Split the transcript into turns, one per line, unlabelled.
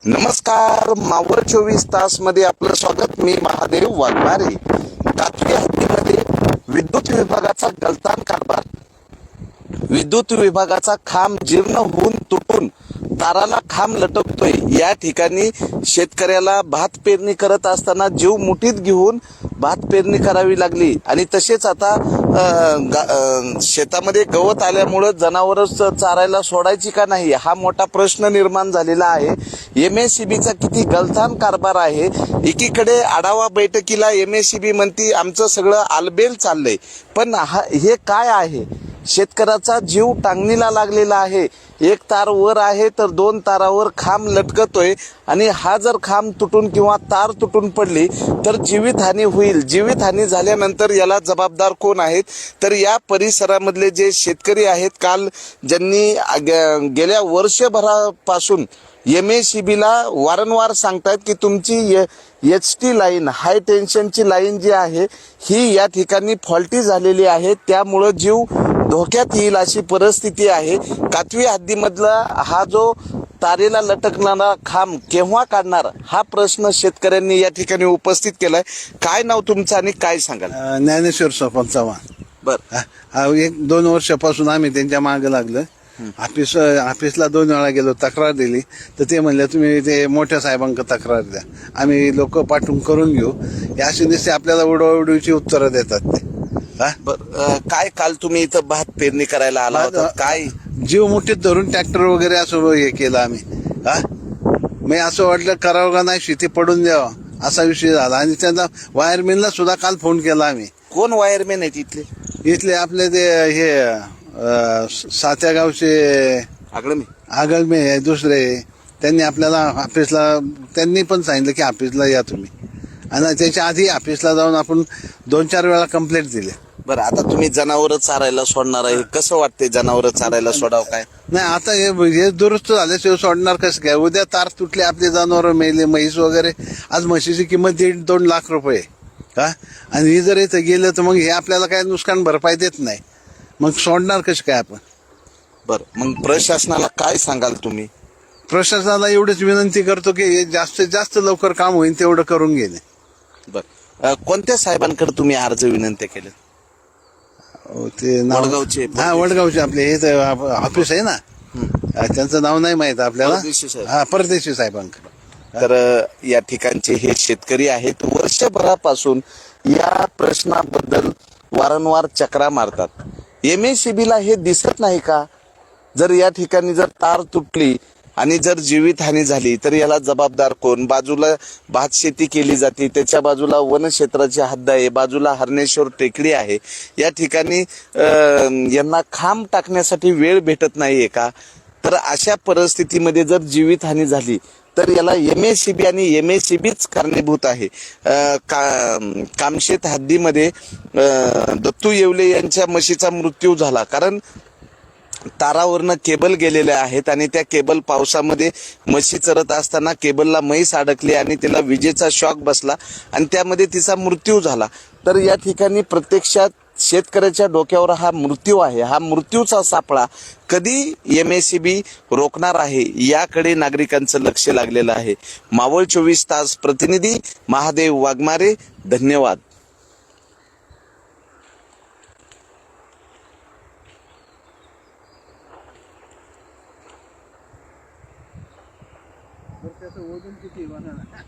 नमस्कार, मावळ 24 तास मध्ये आपलं स्वागत. मी महादेव वाघमारे. कातवी हद्दीमध्ये विद्युत विभागाचा गलतान कारभार. विद्युत विभागाचा खांब जीर्ण होऊन तुटून ताराला खांब लटकतोय. या ठिकाणी शेतकऱ्याला भात पेरणी करत असताना जीव मुठीत घेऊन भात पेरणी करावी लागली आणि तसेच आता शेतामध्ये गवत आल्यामुळे जनावरच चारायला सोडायची का नाही हा मोठा प्रश्न निर्माण झालेला आहे. MSEBीचा किती गलथान कारभार आहे. एकीकडे आढावा बैठकीला MSEB म्हणती आमचं सगळं आलबेल चाललंय, पण हे काय आहे? शेतकऱ्याचा जीव टांगणीला लागलेला आहे. एक तार वर आहे तर दोन तारावर खांब लटकतोय आणि हा जर खांब तुटून किंवा तार तुटून पडली तर जीवितहानी होईल. जीवितहानी झाल्यानंतर याला जबाबदार कोण आहेत? तर या परिसरामधले जे शेतकरी आहेत, काल ज्यांनी गेल्या वर्षभरापासून MSEBीला वारंवार सांगतायत की तुमची HT लाईन, हाय टेन्शनची लाईन जी आहे ही या ठिकाणी फॉल्टी झालेली आहे, त्यामुळं जीव धोक्यात येईल अशी परिस्थिती आहे. कातवी हद्दीमधला हा जो तारेला लटकणारा खांब केव्हा काढणार हा प्रश्न शेतकऱ्यांनी या ठिकाणी उपस्थित केलाय. काय नाव तुमचं आणि काय सांगाल?
ज्ञानेश्वर सोपान चव्हाण.
बर,
1-2 वर्षापासून आम्ही त्यांच्या मागे लागलो. ऑफिसला 2 वेळा गेलो, तक्रार दिली तर ते म्हणले तुम्ही ते मोठ्या साहेबांकडे तक्रार द्या, आम्ही लोक पाठवून करून घेऊ. अशी नुसते आपल्याला उडवाउडवीची उत्तरं देतात ते.
काय काल तुम्ही इथं भात पेरणी करायला आला होता, काय
जीव मुठीत धरून ट्रॅक्टर वगैरे असं हे केलं आम्ही. मी असं वाटलं करावं का नाही, शेती पडून द्यावा असा विषय झाला. आणि त्यांना वायरमॅनला सुद्धा काल फोन केला आम्ही.
कोण वायरमॅन आहेत
इथले आपले ते हे सात्या गावचे आगळमे दुसरे, त्यांनी आपल्याला ऑफिसला त्यांनी पण सांगितलं की ऑफिसला या तुम्ही. आणि त्याच्या आधी ऑफिसला जाऊन आपण 2-4 वेळा कंप्लेंट दिली.
बरं, आता तुम्ही जनावर चारायला सोडणार आहे, कसं वाटतंय जनावर चारायला सोडावं? काय
नाही, आता हे दुरुस्त झाल्याशिवाय सोडणार कसं काय? उद्या तार तुटले, आपले जनावर मेले, म्हैस वगैरे. आज म्हशीची किंमत 1.5-2 लाख रुपये आणि ही जर इथं गेलं तर मग हे आपल्याला काय नुकसान भरपाई देत नाही, मग सोडणार कसं काय आपण?
बरं, मग प्रशासनाला काय सांगाल तुम्ही?
प्रशासनाला एवढीच विनंती करतो की जास्तीत जास्त लवकर काम होईल तेवढं करून घेणे.
बरं, कोणत्या साहेबांकडे तुम्ही अर्ज विनंती केले?
ते
वडगावचे?
वडगावचे आपले हे ऑफिस आहे ना, त्यांचं नाव नाही माहित आपल्याला. परदेशी साहेबांकडे.
तर या ठिकाणचे हे शेतकरी आहेत, वर्षभरापासून या प्रश्नाबद्दल वारंवार चक्रा मारतात. MSEBीला हे दिसत नाही का? जर या ठिकाणी जर तार तुटली आणि जर जीवितहानी झाली तर याला जबाबदार कोण? बाजूला भात शेती केली जाते, त्याच्या बाजूला वनक्षेत्राची हद्द आहे, बाजूला हरणेश्वर टेकडी आहे. या ठिकाणी यांना खांब टाकण्यासाठी वेळ भेटत नाहीये का? तर अशा परिस्थितीमध्ये जर जीवितहानी झाली तर याला MSEB आणि MSEBीच कारणीभूत आहे. कामशेत हद्दीमध्ये दत्तू येवले यांच्या म्हशीचा मृत्यू झाला, कारण तारावरनं केबल गेलेल्या आहेत आणि त्या केबल पावसामध्ये म्हशी चरत असताना केबलला म्हैस अडकली आणि तिला विजेचा शॉक बसला आणि त्यामध्ये तिचा मृत्यू झाला. तर या ठिकाणी प्रत्यक्षात शेतकऱ्याच्या डोक्यावर हा मृत्यू आहे. हा मृत्यूचा सापळा कधी MSEB रोखणार आहे याकडे नागरिकांचं लक्ष लागलेलं आहे. मावळ 24 तास प्रतिनिधी महादेव वाघमारे, धन्यवाद.
त्याचं वजन किती बघा ना.